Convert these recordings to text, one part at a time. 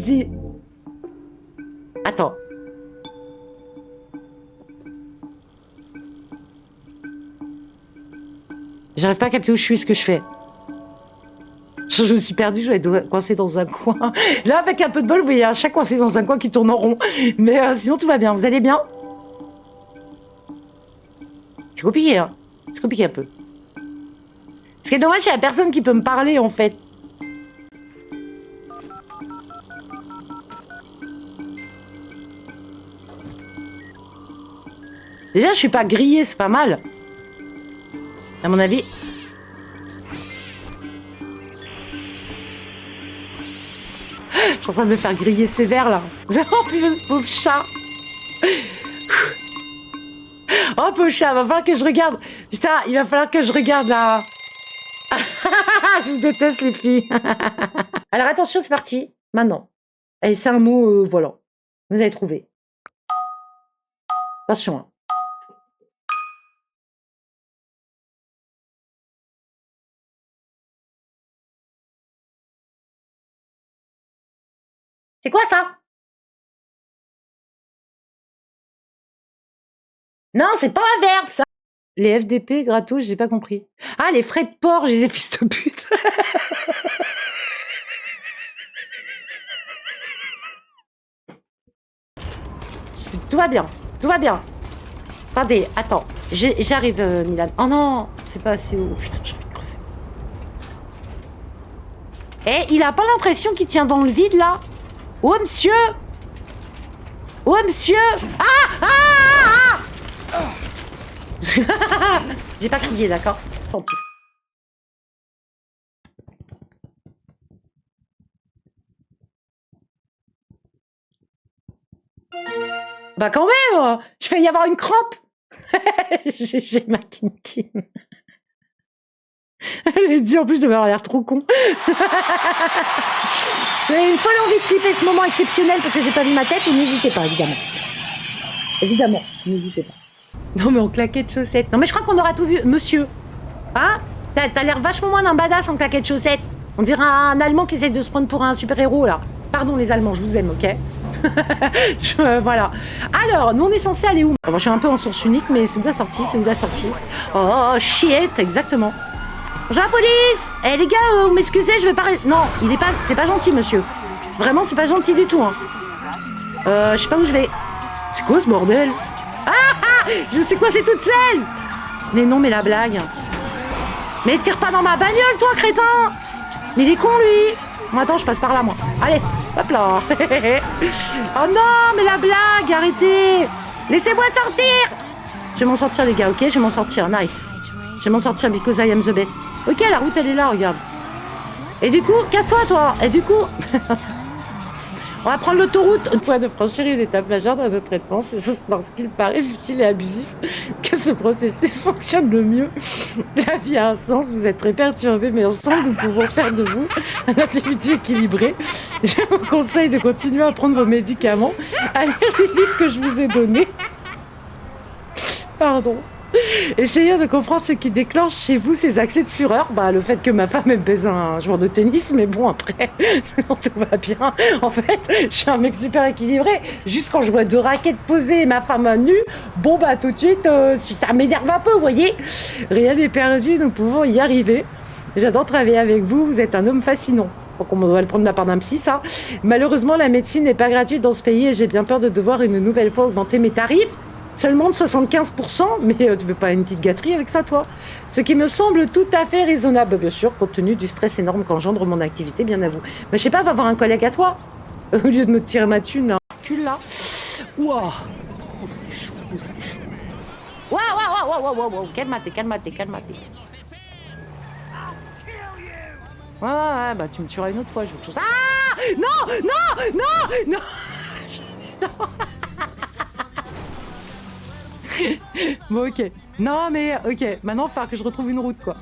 dis... Attends. J'arrive pas à capter où je suis, ce que je fais. Je me suis perdue, je vais être coincée dans un coin. Là, avec un peu de bol, vous voyez un chat coincé dans un coin qui tourne en rond. Mais sinon, tout va bien. Vous allez bien? C'est compliqué, hein. C'est compliqué un peu. Ce qui est dommage, c'est la personne qui peut me parler, en fait. Déjà, je suis pas grillée, c'est pas mal. À mon avis... Je suis en train de me faire griller sévère, là. Oh, pauvre chat. Oh, pauvre chat, va falloir que je regarde. Putain, il va falloir que je regarde, là. Je vous déteste, les filles. Alors, attention, c'est parti. Maintenant. Et c'est un mot, voilà. Vous avez trouvé. Attention, hein. C'est quoi, ça? Non, c'est pas un verbe, ça. Les FDP gratos, j'ai pas compris. Ah, les frais de port, je les ai fils de pute. Tout va bien, tout va bien. Attendez, attends, j'arrive, Milan. Oh non, c'est pas assez haut. Putain, j'ai envie de crever. Eh, il a pas l'impression qu'il tient dans le vide, là? Oh, monsieur! Oh, monsieur! Ah! Ah! Ah! Ah! J'ai pas crié, d'accord? Attentif. Bah quand même! Je fais y avoir une crampe! J'ai ma kin. Elle a dit en plus je devais avoir l'air trop con. J'avais une folle envie de clipper ce moment exceptionnel parce que j'ai pas vu ma tête, ou n'hésitez pas, évidemment. Évidemment, n'hésitez pas. Non mais en claquette de chaussettes. Non mais je crois qu'on aura tout vu, monsieur. Hein? T'as l'air vachement moins d'un badass en claquette de chaussettes. On dirait un Allemand qui essaie de se prendre pour un super-héros là. Pardon les Allemands, je vous aime, ok? Voilà. Alors, nous on est censé aller où? Bon, je suis un peu en source unique, mais c'est où la sortie? C'est où la sortie? Oh shit, exactement. Bonjour la police! Eh les gars, vous m'excusez, je vais pas... Non, il est pas... C'est pas gentil, monsieur. Vraiment, c'est pas gentil du tout, hein. Je sais pas où je vais. C'est quoi ce bordel? Ah! Je sais quoi, c'est toute seule! Mais non, mais la blague. Mais tire pas dans ma bagnole, toi, crétin! Mais il est con, lui! Bon, attends, je passe par là, moi. Allez, hop là. Oh non, mais la blague, arrêtez! Laissez-moi sortir! Je vais m'en sortir, les gars, ok? Je vais m'en sortir, nice. Je vais m'en sortir because I am the best. Ok, la route, elle est là, regarde. Et du coup, casse-toi, toi. Et du coup... On va prendre l'autoroute. Une fois de franchir une étape majeure dans notre traitement, c'est lorsqu'il paraît futile et abusif que ce processus fonctionne le mieux. La vie a un sens, vous êtes très perturbés, mais ensemble, nous pouvons faire de vous un individu équilibré. Je vous conseille de continuer à prendre vos médicaments, à lire les livres que je vous ai donnés. Pardon. Essayez de comprendre ce qui déclenche chez vous ces accès de fureur. Bah, le fait que ma femme aime baiser un joueur de tennis, mais bon, après, sinon tout va bien. En fait, je suis un mec super équilibré. Juste quand je vois 2 raquettes posées et ma femme nue, bon, bah, tout de suite, ça m'énerve un peu, vous voyez. Rien n'est perdu, nous pouvons y arriver. J'adore travailler avec vous, vous êtes un homme fascinant. Donc on doit le prendre de la part d'un psy, ça. Malheureusement, la médecine n'est pas gratuite dans ce pays et j'ai bien peur de devoir une nouvelle fois augmenter mes tarifs. Seulement de 75%, mais tu veux pas une petite gâterie avec ça, toi? Ce qui me semble tout à fait raisonnable, bien sûr, compte tenu du stress énorme qu'engendre mon activité, bien à vous. Mais je sais pas, va voir un collègue à toi, au lieu de me tirer ma thune, là. Tu l'as. Ouah. Oh, c'était chaud, oh, c'était chaud. Waouh. Calme-toi. Ouais, bah tu me tueras une autre fois, je veux que je... Ah! Non. Bon, ok. Non, mais ok. Maintenant, il va falloir que je retrouve une route, quoi.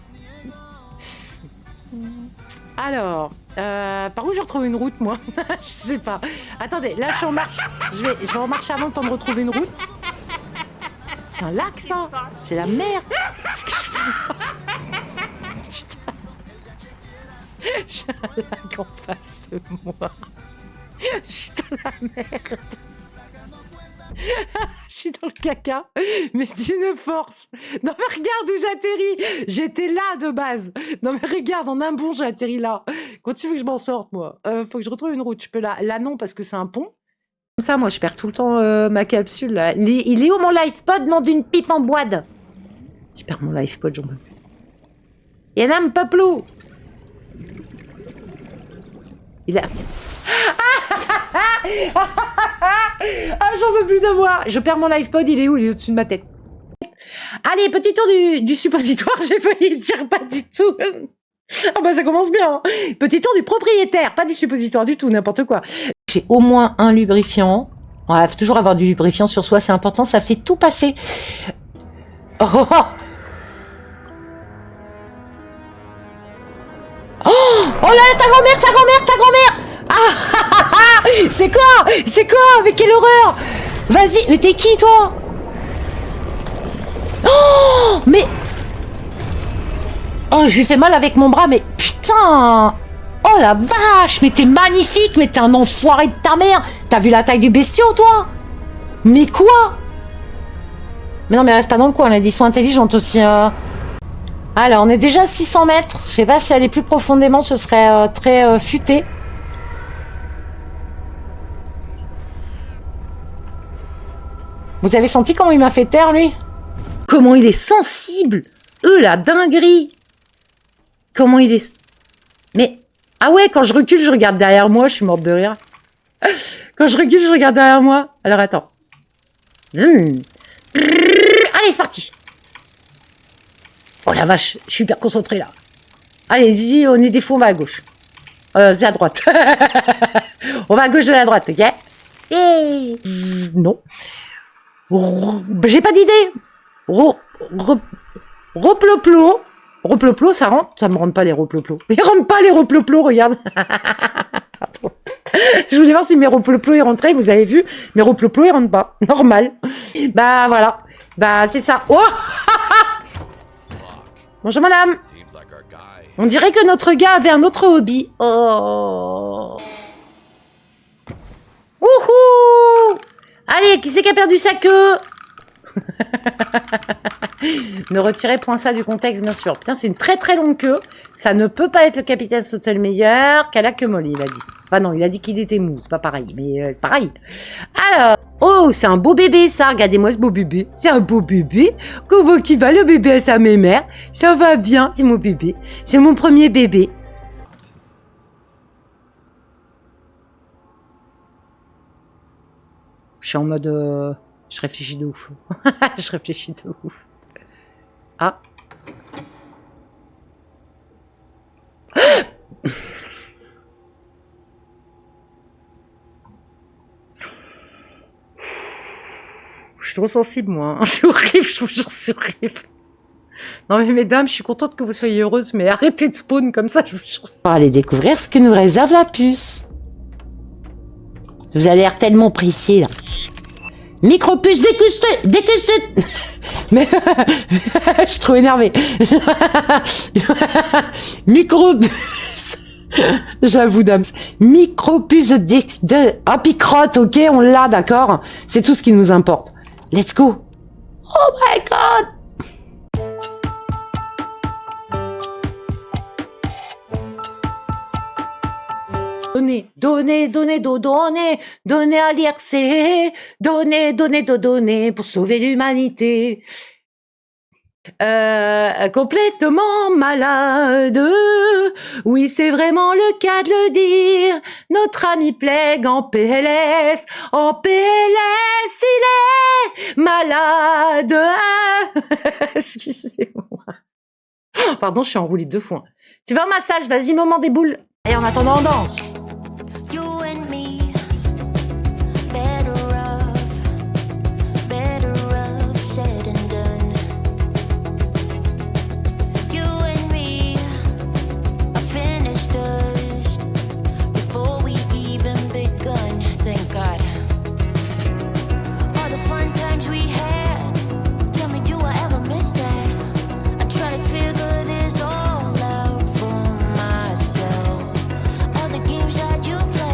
Alors, par où je retrouve une route, moi? Je sais pas. Attendez, là, je suis en marche. Je vais en marche avant le temps de retrouver une route. C'est un lac, ça? C'est la mer? Qu'est-ce que je fais? Putain. J'ai un lac en face de moi. Je suis dans la merde. Je suis dans le caca, mais d'une force. Non mais regarde où j'atterris. J'étais là de base. Non mais regarde, en un bond j'atterris là. Quand tu veux que je m'en sorte, moi, faut que je retrouve une route. Je peux là non parce que c'est un pont. Comme ça, moi je perds tout le temps ma capsule là. Il est où mon LifePod? Non, d'une pipe en boîte. Je perds mon LifePod, j'en peux plus. Il y en a un papelou. Il a... Ah, j'en veux plus de moi. Je perds mon LifePod, il est où? Il est au-dessus de ma tête. Allez, petit tour du suppositoire, j'ai failli dire pas du tout. Ah bah ça commence bien. Petit tour du propriétaire, pas du suppositoire du tout, n'importe quoi. J'ai au moins un lubrifiant. Ouais, faut toujours avoir du lubrifiant sur soi, c'est important, ça fait tout passer. Oh, oh, oh. Oh là là, ta grand-mère. Ah, c'est quoi? Mais quelle horreur! Vas-y, mais t'es qui, toi? Oh, mais... Oh, je lui fais mal avec mon bras, mais putain! Oh la vache, mais t'es magnifique, mais t'es un enfoiré de ta mère! T'as vu la taille du bestiau, toi? Mais quoi? Mais non, mais reste pas dans le coin, on a dit sois intelligente aussi. Alors, on est déjà à 600 mètres. Je sais pas si aller plus profondément, ce serait très futé. Vous avez senti comment il m'a fait taire, lui? Comment il est sensible! La dinguerie! Comment il est... Mais... Ah ouais, quand je recule, je regarde derrière moi, je suis morte de rire. Quand je recule, je regarde derrière moi. Alors, attends. Allez, c'est parti! Oh la vache, je suis hyper concentrée, là. Allez-y, on est des fous, on va à gauche. C'est à droite. On va à gauche de la droite, ok? Non. J'ai pas d'idée. Reploplo. Reploplo, ça rentre? Ça me rentre pas les reploplo. Ils rentrent pas les reploplo, regarde. Attends. Je voulais voir si mes reploplo ils rentraient, vous avez vu? Mes reploplo ils rentrent pas. Normal. Bah voilà. Bah c'est ça. Oh. Bonjour madame. On dirait que notre gars avait un autre hobby. Oh. Wouhou. Allez, qui c'est qui a perdu sa queue? Ne retirez point ça du contexte, bien sûr. Putain, c'est une très très longue queue. Ça ne peut pas être le capitaine Sautelmeyer, qu'elle a que Molly, il a dit. Enfin non, il a dit qu'il était mou, c'est pas pareil, mais pareil. Alors, oh, c'est un beau bébé ça, regardez-moi ce beau bébé. C'est un beau bébé. Comment qui va le bébé à sa mémère? Ça va bien, c'est mon bébé. C'est mon premier bébé. Je suis en mode... Je réfléchis de ouf. Je réfléchis de ouf. Ah. Je suis trop sensible, moi. C'est horrible, je vous jure, c'est horrible. Non mais mesdames, je suis contente que vous soyez heureuses, mais arrêtez de spawn comme ça, je vous jure. On va aller découvrir ce que nous réserve la puce. Vous avez l'air tellement pressé, là. Micropuce, décuste. Mais je suis trop énervée. Micropuce. J'avoue, dame. Micropuce de... Ah, picrotte, ok, on l'a, d'accord. C'est tout ce qui nous importe. Let's go. Oh my god. Donnez à l'IRC, donnez pour sauver l'humanité. Complètement malade, oui c'est vraiment le cas de le dire. Notre ami Plague en PLS, il est malade. Excusez-moi. Pardon, je suis enroulée 2 fois. Tu veux un massage? Vas-y, moment des boules. Et en attendant, on danse. Games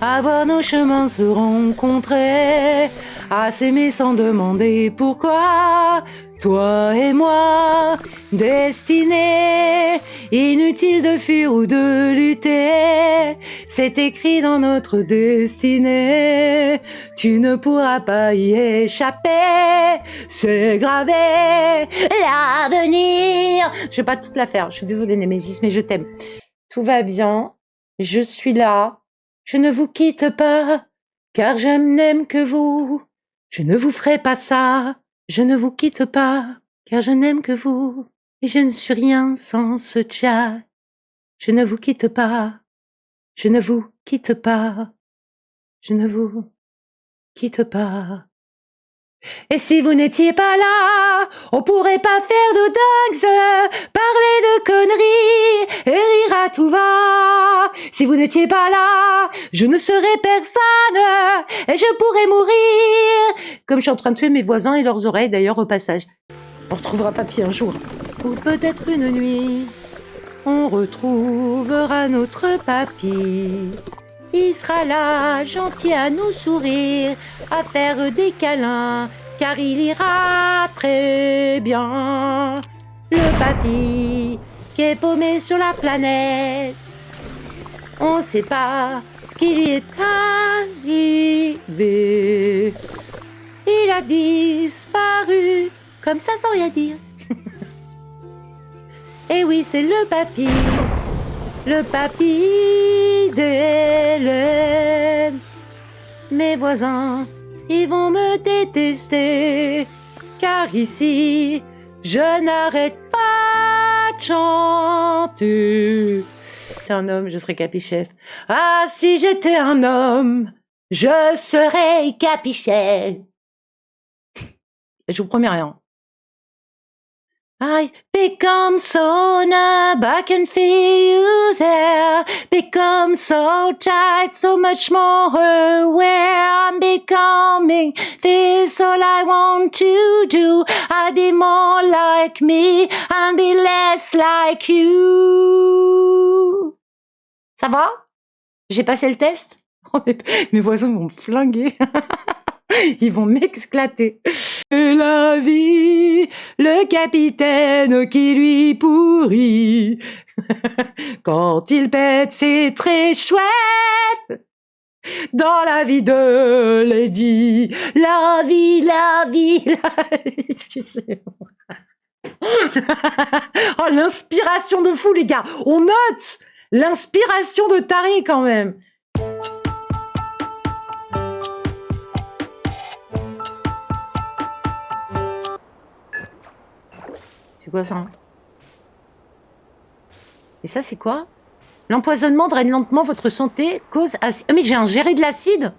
à voir nos chemins se rencontrer, à s'aimer sans demander pourquoi. Toi et moi, destinés, inutile de fuir ou de lutter, c'est écrit dans notre destinée, tu ne pourras pas y échapper, c'est gravé, l'avenir. Je vais pas toute la faire, je suis désolée Némésis, mais je t'aime. Tout va bien, je suis là, je ne vous quitte pas, car je n'aime que vous, je ne vous ferai pas ça. Je ne vous quitte pas, car je n'aime que vous, et je ne suis rien sans ce chat. Je ne vous quitte pas, je ne vous quitte pas, je ne vous quitte pas. Et si vous n'étiez pas là, on pourrait pas faire de dingues, parler de conneries et rire à tout va. Si vous n'étiez pas là, je ne serais personne et je pourrais mourir. Comme je suis en train de tuer mes voisins et leurs oreilles d'ailleurs au passage. On retrouvera papy un jour. Ou peut-être une nuit, on retrouvera notre papy. Il sera là, gentil à nous sourire, à faire des câlins, car il ira très bien. Le papy qui est paumé sur la planète, on sait pas ce qui lui est arrivé. Il a disparu, comme ça sans rien dire. Et oui, c'est le papy d'Hélène. Mes voisins, ils vont me détester, car ici, je n'arrête pas de chanter. Si j'étais un homme, je serais capichef. Ah, si j'étais un homme, je serais capichef. Je vous promets rien. I become so numb, I can feel you there. Become so tight, so much more aware. I'm becoming this, all I want to do. I'll be more like me and be less like you. Ça va? J'ai passé le test? Oh, mes voisins vont me flinguer. Ils vont m'exclater. Et la vie, le capitaine qui lui pourrit. Quand il pète, c'est très chouette. Dans la vie de Lady. La vie. Excusez-moi. Oh, l'inspiration de fou, les gars. On note l'inspiration de taré quand même. C'est quoi ça? Et ça, c'est quoi? L'empoisonnement draine lentement votre santé, cause acide. Ah, mais j'ai ingéré de l'acide?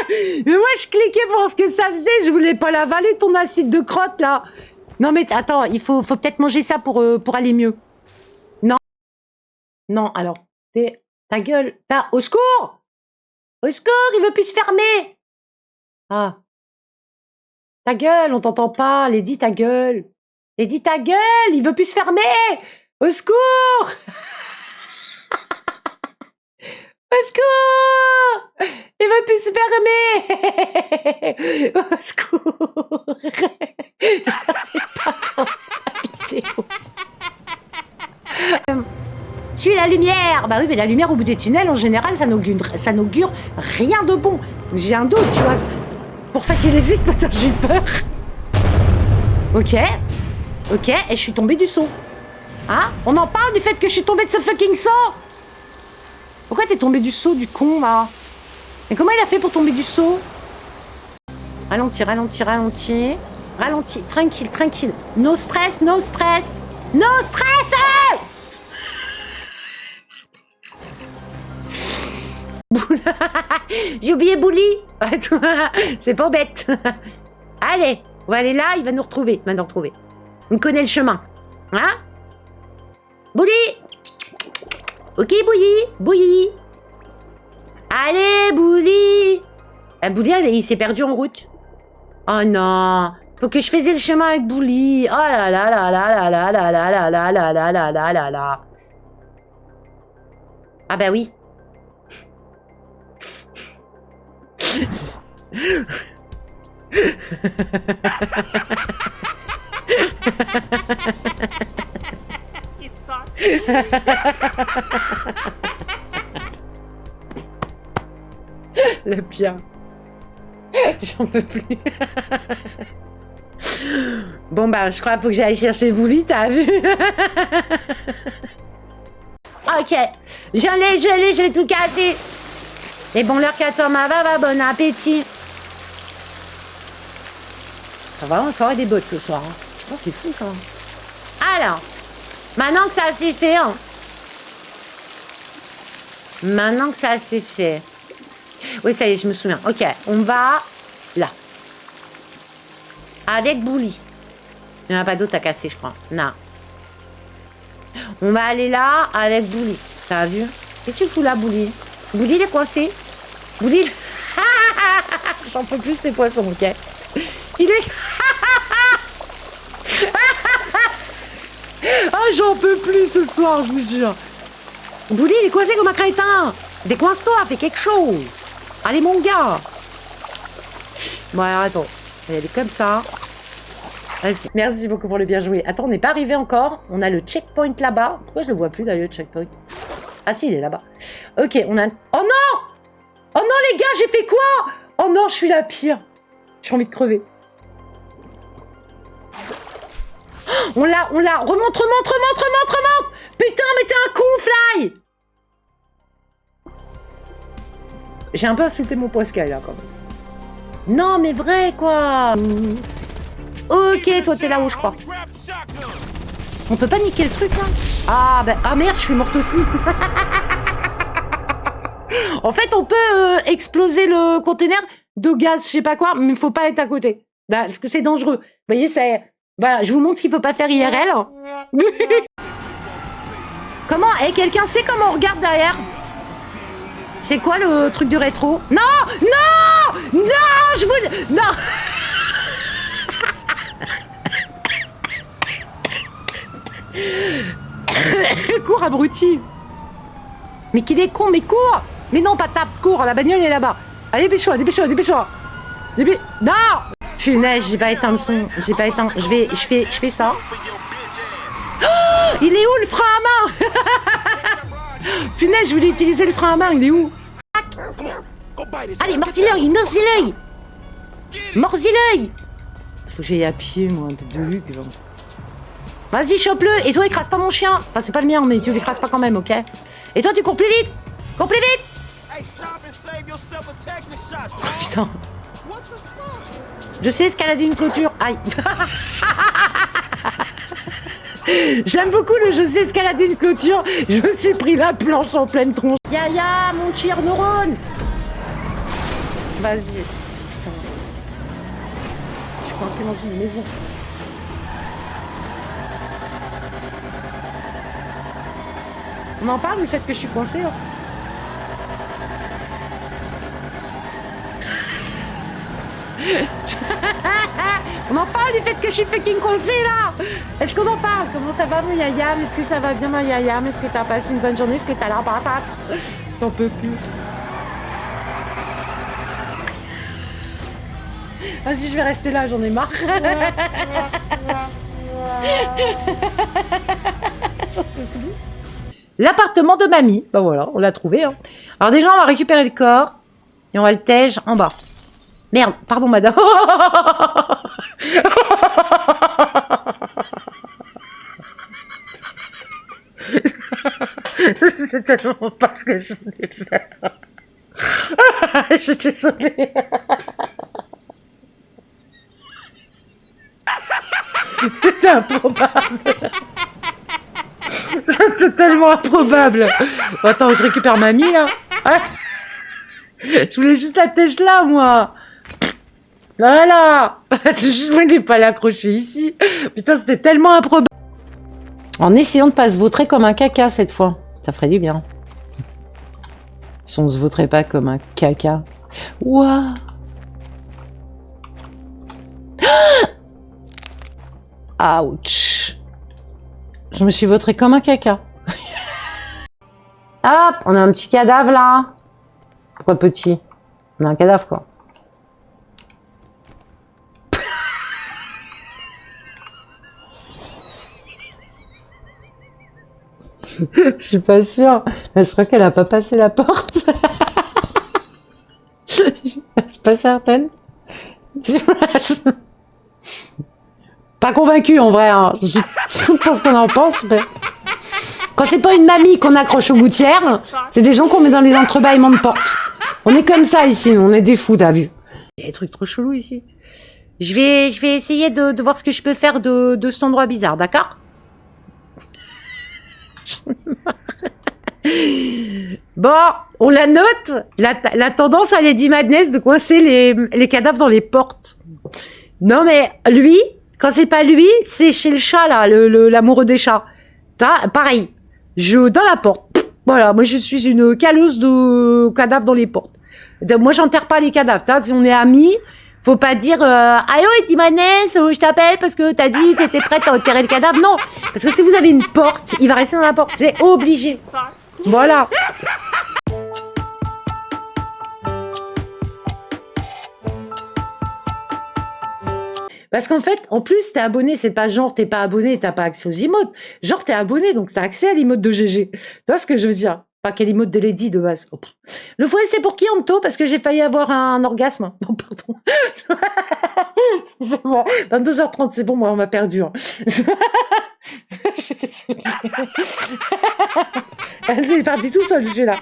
Mais moi, je cliquais pour voir ce que ça faisait. Je voulais pas l'avaler, ton acide de crotte, là. Non, mais attends, il faut peut-être manger ça pour aller mieux. Non. Non, alors, ta gueule. Au secours! Au secours, il veut plus se fermer. Ah. Ta gueule, on t'entend pas. Lady, ta gueule. Lady, ta gueule, il veut plus se fermer. Au secours. Au secours. Il veut plus se fermer. Au secours. J'arrive pas à voir la vidéo. Suis la lumière. Bah oui, mais la lumière au bout des tunnels, en général, ça n'augure rien de bon. J'ai un doute, tu vois. Pour ça qu'il hésite, parce que j'ai eu peur. Ok, et je suis tombée du saut. Hein? On en parle du fait que je suis tombée de ce fucking saut? Pourquoi t'es tombée du saut, du con, là? Mais comment il a fait pour tomber du saut? Ralentis. Ralentis, tranquille. No stress. J'ai oublié Bouli. C'est pas bête. Allez, on va aller là, il va nous retrouver. Il connaît le chemin. Hein? Bouli. Ok, Bouilli. Allez, Bouli. Bouli, il s'est perdu en route. Oh non. Faut que je faisais le chemin avec Bouli. Oh là là là là là là là là là là là là là là là là. Ah bah oui. Le pire. J'en peux plus. Bon bah je crois qu'il faut que j'aille chercher Bouli, t'as vu? Ok, je vais tout casser. Et bon l'heure qu'à toi, ma va, bon appétit. Ça va, on sort des bottes ce soir. Hein. Putain, c'est fou ça. Alors, maintenant que ça s'est fait, hein. Maintenant que ça s'est fait. Oui, ça y est, je me souviens. Ok, on va là. Avec Bouli. Il n'y en a pas d'autre à casser, je crois. Non. On va aller là avec Bouli. T'as vu? Qu'est-ce que tu fous là, Bouli? Bouli, il est coincé. Bouli, j'en peux plus de ces poissons, ok? Il est... Ah, j'en peux plus ce soir, je vous jure. Bouli, il est coincé comme un crétin. Décoince-toi, fais quelque chose. Allez, mon gars. Bon, alors, attends. Elle est comme ça. Vas-y. Merci beaucoup pour le bien joué. Attends, on n'est pas arrivé encore. On a le checkpoint là-bas. Pourquoi je le vois plus, d'ailleurs, le checkpoint? Ah si, il est là-bas. Ok, on a... Oh non! Oh non, les gars, j'ai fait quoi? Oh non, je suis la pire. J'ai envie de crever. On l'a. Remonte. Putain, mais t'es un con, Fly. J'ai un peu insulté mon poiscaille, là, quand même. Non, mais vrai, quoi. Ok, toi, t'es là où je crois. On peut pas niquer le truc, là? Ah, bah, ah merde, je suis morte aussi. En fait, on peut exploser le container de gaz, je sais pas quoi, mais il faut pas être à côté. Bah, parce que c'est dangereux. Vous voyez, c'est... Voilà, je vous montre ce qu'il faut pas faire IRL. Comment? Eh, quelqu'un sait comment on regarde derrière? C'est quoi le truc du rétro? Non! Non! Non! Je vous... Non! Cours, abruti! Mais qu'il est con, mais cours! Mais non, pas tape, cours, la bagnole est là-bas. Allez, dépêche-toi. Non! Punaise, j'ai pas éteint le son. J'ai pas éteint. Je fais ça. Oh, il est où le frein à main? Punaise, je voulais utiliser le frein à main, il est où? Allez, mords-y-l'œil! Mords-y-l'œil! Faut que j'aille à pied, moi, de Luc. Vas-y, chope-le! Et toi, écrase pas mon chien! Enfin, c'est pas le mien, mais tu l'écrases pas quand même, ok? Et toi, tu cours plus vite! Cours plus vite! Oh, putain! Je sais escalader une clôture. Aïe! J'aime beaucoup le je sais escalader une clôture. Je me suis pris la planche en pleine tronche. Yaya, mon cher neurone! Vas-y. Putain. Je suis coincée dans une maison. On en parle du fait que je suis coincée, hein. On en parle du fait que je suis fucking coincée là. Est-ce qu'on en parle? Comment ça va mon Yayam? Est-ce que ça va bien ma Yayam? Est-ce que t'as passé une bonne journée? Est-ce que t'as la patate? J'en peux plus. Vas-y, je vais rester là, j'en ai marre. J'en peux plus. L'appartement de mamie. Bah voilà, on l'a trouvé. Hein. Alors déjà, on va récupérer le corps et on va le tège en bas. Merde, pardon madame. C'était tellement pas ce que je voulais faire. Je suis désolée. C'était improbable. C'est tellement improbable. Bon, attends, je récupère mamie là. Je voulais juste la tèche là, moi. Voilà. Je voulais pas l'accrocher ici. Putain, c'était tellement improbable. En essayant de pas se vautrer comme un caca cette fois. Ça ferait du bien. Si on se vautrait pas comme un caca. Ouah. Ouch. Je me suis vautré comme un caca. Hop, on a un petit cadavre là. Pourquoi petit? On a un cadavre quoi. Je suis pas sûre. Je crois qu'elle a pas passé la porte. Je suis pas certaine. Pas convaincue en vrai. Hein. Je sais pas ce qu'on en pense, mais quand c'est pas une mamie qu'on accroche aux gouttières, c'est des gens qu'on met dans les entrebâillements de porte. On est comme ça ici, on est des fous, t'as vu. Il y a des trucs trop chelous ici. Je vais essayer de voir ce que je peux faire de cet endroit bizarre, d'accord? Bon, on la note. La tendance à Lady Madness de coincer les cadavres dans les portes. Non mais lui, quand c'est pas lui, c'est chez le chat là, l'amoureux des chats. Pareil, dans la porte. Voilà, moi je suis une caleuse de cadavres dans les portes. Moi j'enterre pas les cadavres. Si on est amis, faut pas dire allô Lady Madness, je t'appelle parce que t'as dit t'étais prête à enterrer le cadavre. Non, parce que si vous avez une porte, il va rester dans la porte. C'est obligé. Voilà. Parce qu'en fait, en plus, t'es abonné, c'est pas genre t'es pas abonné et t'as pas accès aux emotes. Genre t'es abonné, donc t'as accès à l'emote de GG. Tu vois ce que je veux dire? Pas quelle emote de Lady de base. Oh. Le fouet, c'est pour qui, Anto? Parce que j'ai failli avoir un orgasme. Oh, pardon. Excusez-moi. 22h30, c'est bon, moi, on m'a perdu. Hein. Je suis désolée. C'est parti tout seul, je suis là.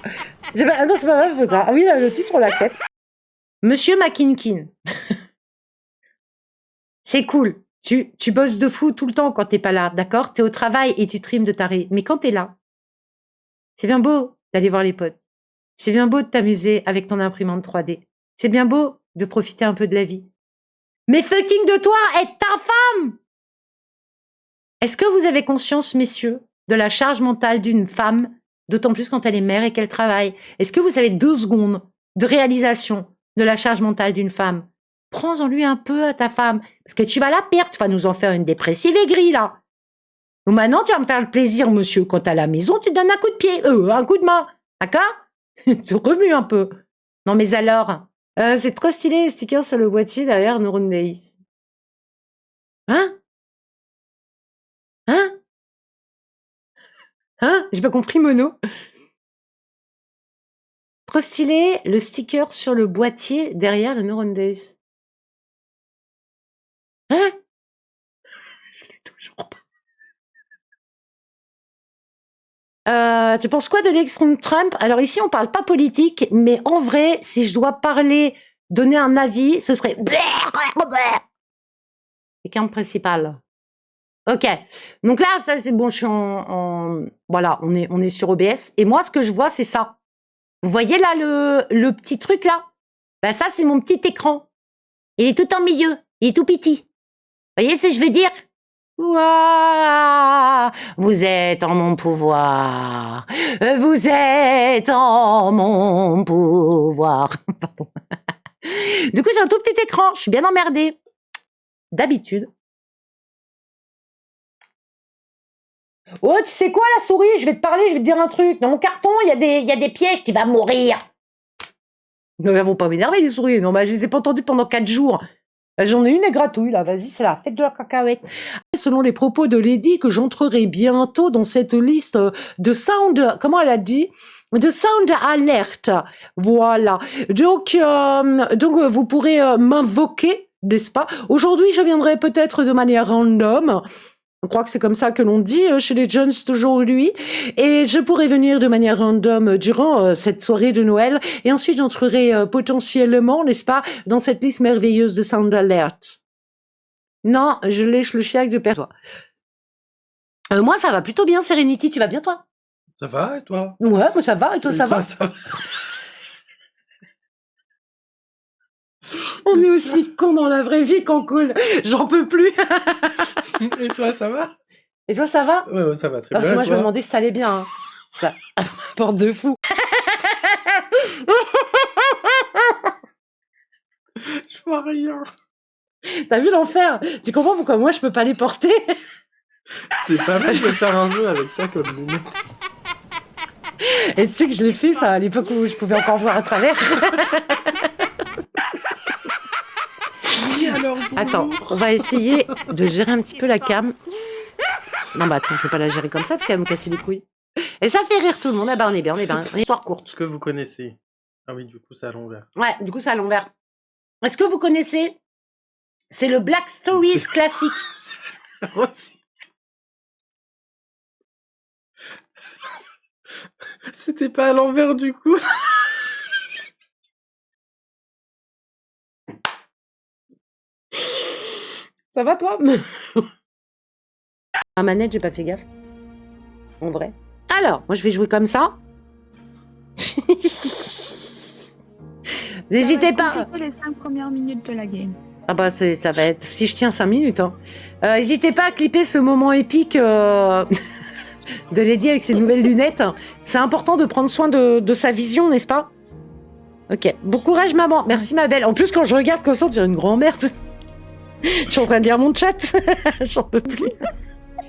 Ah non, c'est pas ma faute. Ah oui, là, le titre, on l'accepte. Monsieur McKinkin. C'est cool. Tu bosses de fou tout le temps quand t'es pas là, d'accord? T'es au travail et tu trimes de taré. Mais quand t'es là, c'est bien beau d'aller voir les potes. C'est bien beau de t'amuser avec ton imprimante 3D. C'est bien beau de profiter un peu de la vie. Mais fucking de toi, être ta femme! Est-ce que vous avez conscience, messieurs, de la charge mentale d'une femme, d'autant plus quand elle est mère et qu'elle travaille? Est-ce que vous avez 2 secondes de réalisation de la charge mentale d'une femme? Prends-en lui un peu à ta femme, parce que tu vas la perdre, tu vas nous en faire une dépressive aigrie, là. Donc maintenant, tu vas me faire le plaisir, monsieur, quand t'es à la maison, tu te donnes un coup de pied, un coup de main, d'accord? Tu remues un peu. Non mais alors, c'est trop stylé les stickers sur le boîtier derrière Neuron Days. Hein? Hein? Hein? J'ai pas compris, Mono. Trop stylé le sticker sur le boîtier derrière le Neuron Days. Hein? Je l'ai toujours pas. Tu penses quoi de l'élection de Trump? Alors ici, on parle pas politique, mais en vrai, si je dois parler, donner un avis, ce serait... C'est camp principal. Ok. Donc là, ça c'est bon, je suis voilà, on est sur OBS. Et moi, ce que je vois, c'est ça. Vous voyez là le petit truc là? Ben ça, c'est mon petit écran. Il est tout en milieu. Il est tout petit. Vous voyez ce que je veux dire? Voilà, vous êtes en mon pouvoir. Vous êtes en mon pouvoir. Pardon. Du coup, j'ai un tout petit écran. Je suis bien emmerdée. D'habitude. Oh, tu sais quoi, la souris? Je vais te parler, je vais te dire un truc. Dans mon carton, il y a des pièges, tu vas mourir. Non, elles vont pas m'énerver, les souris. Non, bah, je les ai pas entendues pendant 4 jours. J'en ai une et gratouille, là. Vas-y, c'est la fête de la cacahuète. Selon les propos de Lady, que j'entrerai bientôt dans cette liste de sound, comment elle a dit? De sound alert. Voilà. Donc, vous pourrez m'invoquer, n'est-ce pas? Aujourd'hui, je viendrai peut-être de manière random. Je crois que c'est comme ça que l'on dit chez les Jones d'aujourd'hui. Et je pourrais venir de manière random durant cette soirée de Noël. Et ensuite, j'entrerai potentiellement, n'est-ce pas, dans cette liste merveilleuse de Sound Alert. Non, je lèche le chien avec de perso. Moi, ça va plutôt bien, Serenity. Tu vas bien, toi? Ça va, et toi? Ouais, moi, ça va. Et toi, ça va? Ça va. On est aussi cons dans la vraie vie qu'on coule. J'en peux plus. Et toi, ça va? Et toi, ça va? Ouais, ça va très bien. Parce que moi, je me demandais si ça allait bien. Hein. Ça, porte de fou. Je vois rien. T'as vu l'enfer? Tu comprends pourquoi moi je peux pas les porter? C'est pas mal de faire un jeu avec ça comme lunette. Et tu sais que je l'ai fait ça à l'époque où je pouvais encore voir à travers. Oui, alors, Attends, on va essayer de gérer un petit peu la cam. Non bah attends, je vais pas la gérer comme ça parce qu'elle va me casser les couilles. Et ça fait rire tout le monde. Ah bah on est bien, on est bien. Une histoire courte. Est-ce que vous connaissez? Ah oui, du coup, c'est à l'envers. Ouais, du coup c'est à l'envers. Est-ce que vous connaissez? C'est le Black Stories classique. Aussi. C'était pas à l'envers du coup. Ça va toi? Ma manette, j'ai pas fait gaffe. En vrai. Alors, moi je vais jouer comme ça. N'hésitez pas. Les 5 premières minutes de la game. Ah bah ça va être... Si je tiens 5 minutes. Hein. N'hésitez pas à clipper ce moment épique de Lady avec ses nouvelles lunettes. C'est important de prendre soin de sa vision, n'est-ce pas? Ok. Bon courage maman. Merci ma belle. En plus quand je regarde comme ça, on dirait une grand-mère. Je suis en train de lire mon chat. J'en peux plus.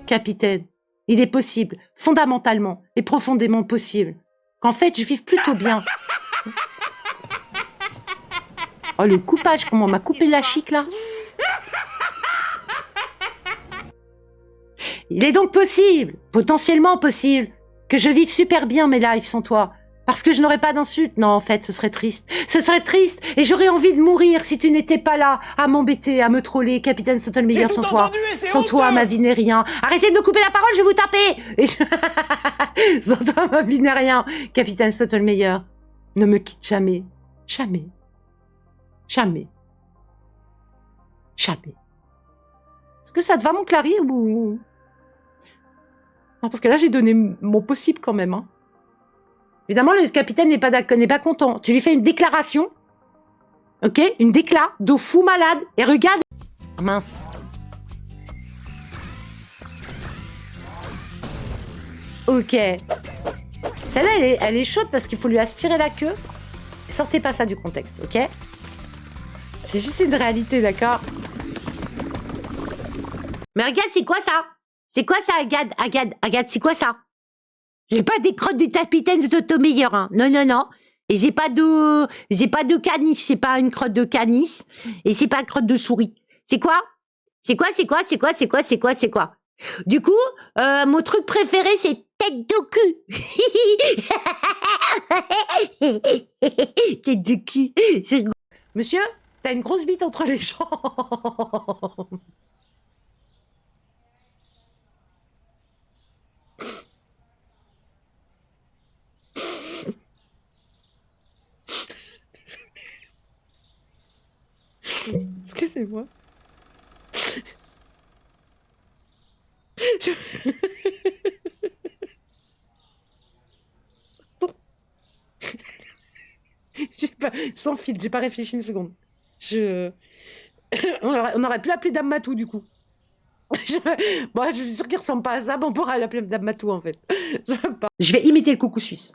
Capitaine, il est possible, fondamentalement et profondément possible, qu'en fait je vive plutôt bien. Oh le coupage, comment on m'a coupé la chic là. Il est donc possible, potentiellement possible, que je vive super bien mes lives sans toi. Parce que je n'aurais pas d'insultes. Non, en fait, ce serait triste. Ce serait triste et j'aurais envie de mourir si tu n'étais pas là à m'embêter, à me troller, Capitaine Sotomayor, sans toi. Sans toi, ma vie n'est rien. Arrêtez de me couper la parole, je vais vous taper. Et sans toi, ma vie n'est rien. Capitaine Sotomayor, ne me quitte jamais. Jamais. Jamais. Jamais. Est-ce que ça te va, mon Clary, ou... Non, parce que là, j'ai donné mon possible quand même, hein. Évidemment, le capitaine n'est pas content. Tu lui fais une déclaration, ok? Une décla de fou malade. Et regarde. Oh, mince. Ok. Celle-là, elle est chaude parce qu'il faut lui aspirer la queue. Sortez pas ça du contexte, ok? C'est juste une réalité, d'accord? Mais regarde, c'est quoi ça? C'est quoi ça, Agathe, c'est quoi ça? J'ai pas des crottes du capitaine Sotomayor, hein. Non, non, non. Et j'ai pas de caniche. C'est pas une crotte de caniche. Et c'est pas une crotte de souris. C'est quoi? C'est quoi? Du coup, mon truc préféré, c'est tête de cul. Tête de cul. Monsieur, t'as une grosse bite entre les jambes. Excusez-moi. J'ai pas... Sans fil, j'ai pas réfléchi une seconde. On aurait pu l'appeler Dame Matou, du coup. Bon, je suis sûre qu'il ressemble pas à ça, mais on pourra l'appeler Dame Matou, en fait. Je vais imiter le coucou suisse.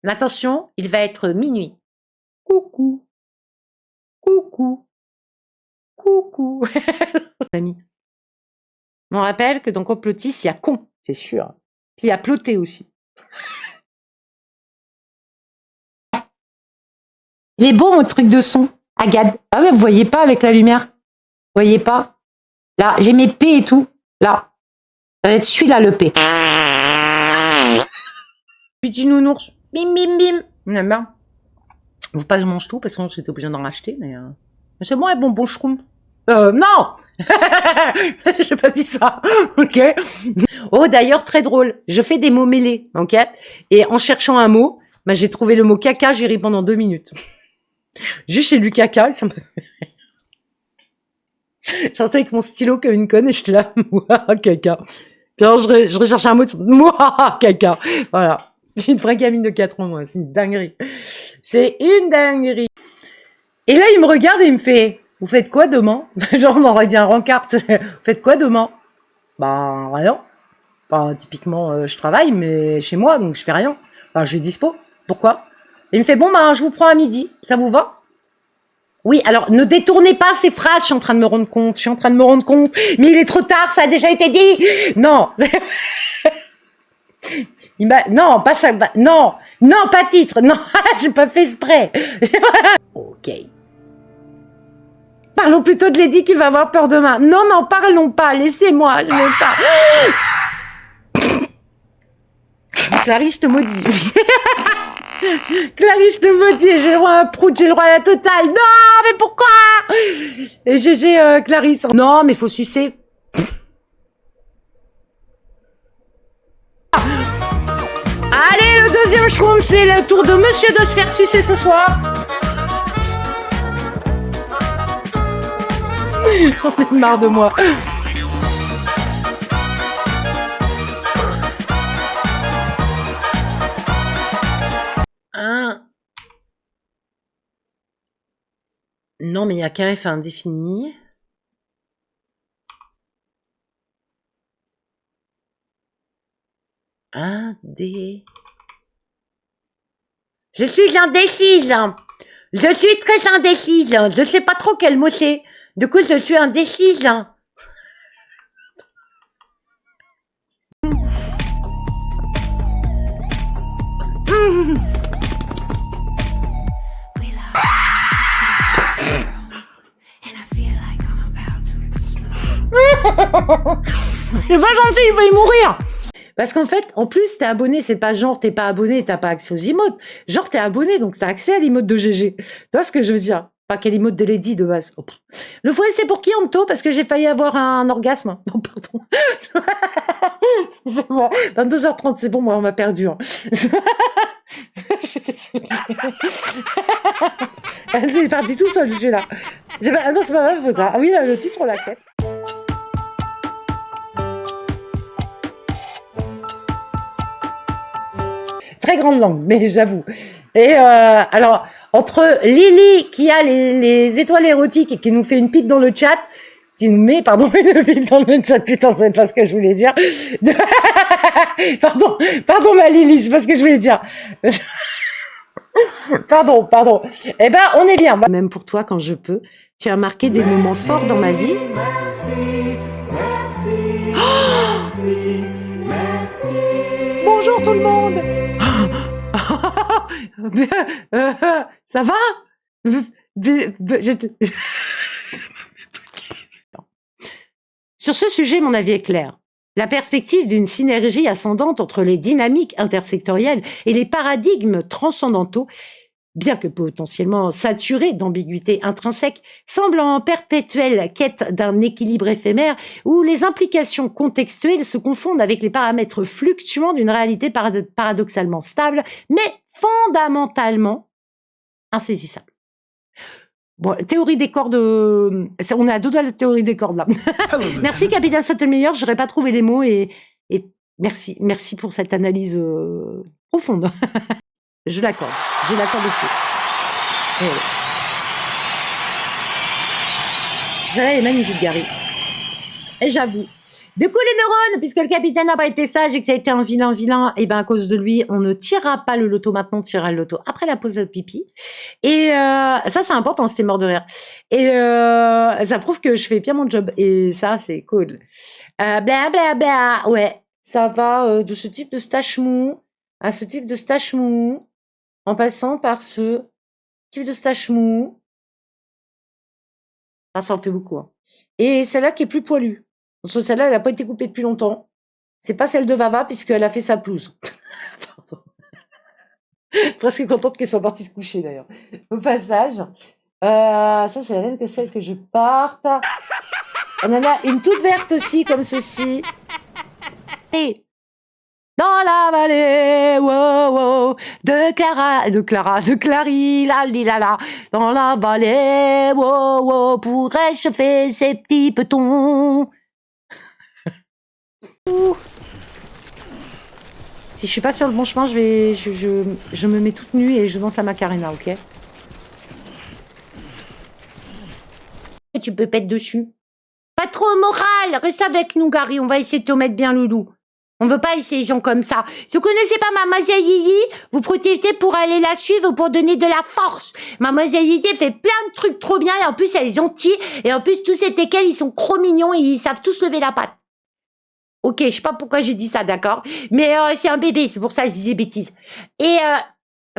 Mais attention, il va être minuit. Coucou. Coucou. Coucou. Amis. On rappelle que dans complotiste, il y a con, c'est sûr. Puis il y a ploté aussi. Il est beau mon truc de son, Agathe. Ah ouais, vous voyez pas avec la lumière? Vous voyez pas? Là, j'ai mes P et tout. Là. Ça va être celui-là le P. Petit nounours. Bim bim bim. On aime bien. Faut pas que je mange tout parce que j'étais obligée d'en racheter, mais c'est bon, un bonbon shroom. Non. J'ai pas dit ça. Ok. Oh, d'ailleurs, très drôle. Je fais des mots mêlés, ok? Et en cherchant un mot, bah, j'ai trouvé le mot caca, j'ai ri pendant 2 minutes. Juste j'ai lu caca et ça me... J'en sais avec mon stylo comme une conne et j'étais là, moi, caca. Puis alors je recherchais un mot, moi, caca. Voilà. J'ai une vraie gamine de 4 ans, moi. C'est une dinguerie. C'est une dinguerie. Et là, il me regarde et il me fait, vous faites quoi demain? Genre, on aurait dit un rencart. Vous faites quoi demain? Bah, rien. Enfin, typiquement, je travaille, mais chez moi, donc je fais rien. Enfin, je suis dispo. Pourquoi? Et il me fait, bon, bah, je vous prends à midi. Ça vous va? Oui, alors ne détournez pas ces phrases, je suis en train de me rendre compte, mais il est trop tard, ça a déjà été dit. Non. Non, pas ça, non, pas titre, non, j'ai pas fait exprès. Ok. Parlons plutôt de Lady qui va avoir peur demain. Non, parlons pas, laissez-moi, je veux pas. Clarisse, je te maudis. Clarisse, je te maudis, j'ai le droit à un prout, j'ai le droit à la totale. Non, mais pourquoi? Et GG, Clarisse. Non, mais faut sucer. Allez, le deuxième shroom, c'est le tour de Monsieur de se faire sucer ce soir. On est marre de moi. Non, mais il n'y a qu'un F indéfini. Je suis indécise. Je suis très indécise. Je sais pas trop quel mot c'est. Du coup, je suis indécise. C'est pas gentil, il va y mourir. Parce qu'en fait, en plus, t'es abonné, c'est pas genre t'es pas abonné et t'as pas accès aux emotes. Genre t'es abonné, donc t'as accès à l'emote de GG. Tu vois ce que je veux dire? Pas quelle emote de Lady de base. Oh. Le fouet, c'est pour qui, Anto? Parce que j'ai failli avoir un orgasme. Non, pardon. Excusez-moi. 22h30, c'est bon, moi, on m'a perdu. Hein. Il est parti tout seul, je suis là. Ah non, c'est pas ma faute. Hein. Ah oui, là, le titre, on l'accepte. Très grande langue, mais j'avoue. Et alors, entre Lily qui a les étoiles érotiques et qui nous fait une pipe dans le chat, qui nous met, pardon, une pipe dans le chat, putain, c'est pas ce que je voulais dire. Pardon ma Lily, c'est pas ce que je voulais dire. Pardon. Eh ben, on est bien. Même pour toi, quand je peux, tu as marqué des moments forts dans ma vie. Bonjour tout le monde. Ça va? Sur ce sujet, mon avis est clair. La perspective d'une synergie ascendante entre les dynamiques intersectorielles et les paradigmes transcendantaux, bien que potentiellement saturés d'ambiguïté intrinsèque, semble en perpétuelle quête d'un équilibre éphémère où les implications contextuelles se confondent avec les paramètres fluctuants d'une réalité paradoxalement stable, mais fondamentalement insaisissable. Bon, théorie des cordes, on est à deux doigts de la théorie des cordes là. Merci Capitaine Sautelmeilleur, j'aurais pas trouvé les mots et merci pour cette analyse profonde. Je l'accorde de fou. Celle-là est magnifique, Gary. Et j'avoue. Du coup, les neurones, puisque le capitaine n'a pas été sage et que ça a été un vilain, et ben à cause de lui, on ne tirera pas le loto maintenant, on tirera le loto après la pause de pipi. Et ça, c'est important, c'était mort de rire. Et ça prouve que je fais bien mon job. Et ça, c'est cool. Bla. Ouais, ça va de ce type de stache mou à ce type de stache mou, en passant par ce type de stache mou. Ah, ça en fait beaucoup. Hein. Et celle-là qui est plus poilue. Parce que celle-là, elle n'a pas été coupée depuis longtemps. C'est pas celle de Vava, puisqu'elle a fait sa pelouse. Pardon. Presque contente qu'elle soit partie se coucher, d'ailleurs. Au passage. Ça, c'est la même que celle que je parte. On en a une toute verte aussi, comme ceci. Et dans la vallée, wow, de Clary, la, dans la vallée, wow, pour réchauffer ses petits petons. Si je suis pas sur le bon chemin, je me mets toute nue et je danse la Macarena, ok? Et tu peux pète dessus. Pas trop moral, reste avec nous, Gary, on va essayer de te mettre bien loulou. On veut pas essayer les gens comme ça. Si vous connaissez pas Mademoiselle Yiji, vous protégez pour aller la suivre, pour donner de la force. Mademoiselle Yiji fait plein de trucs trop bien, et en plus, elle est gentille, et en plus, tous ces teckels, ils sont trop mignons, et ils savent tous lever la patte. Ok, je sais pas pourquoi j'ai dit ça, d'accord? Mais c'est un bébé, c'est pour ça que je dis des bêtises. Et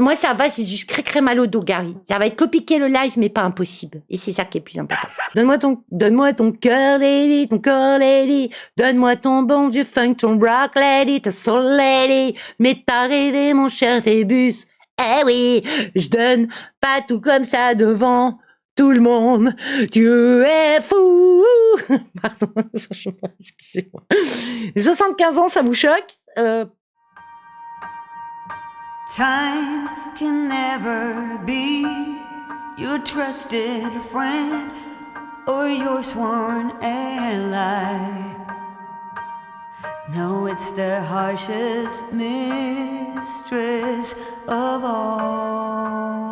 moi, ça va, c'est juste très mal au dos, Gary. Ça va être compliqué le live, mais pas impossible. Et c'est ça qui est plus important. Donne-moi ton cœur, lady, ton corps, lady. Donne-moi ton bon vieux funk, ton rock, lady, ta soul, lady. Mais t'as rêvé, mon cher Phébus. Eh oui, je donne pas tout comme ça devant tout le monde. Dieu est fou. Pardon, excusez-moi. 75 ans, ça vous choque? Time can never be your trusted friend or your sworn ally. No, it's the harshest mistress of all.